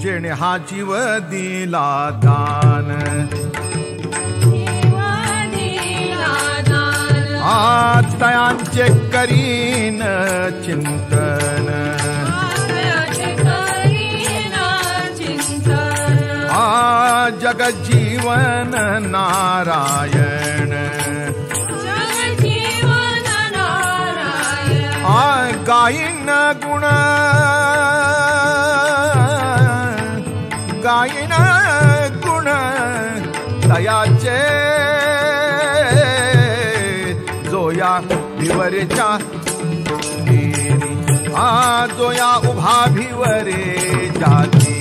जेणे हा जीव दिला दान, तयांचे करीन चिंतन, जगजीवन नारायण, गायीन गुण, गायीन गुण तयाचे, जोया भिवरेच्या जोया उभा भिवरे जाती,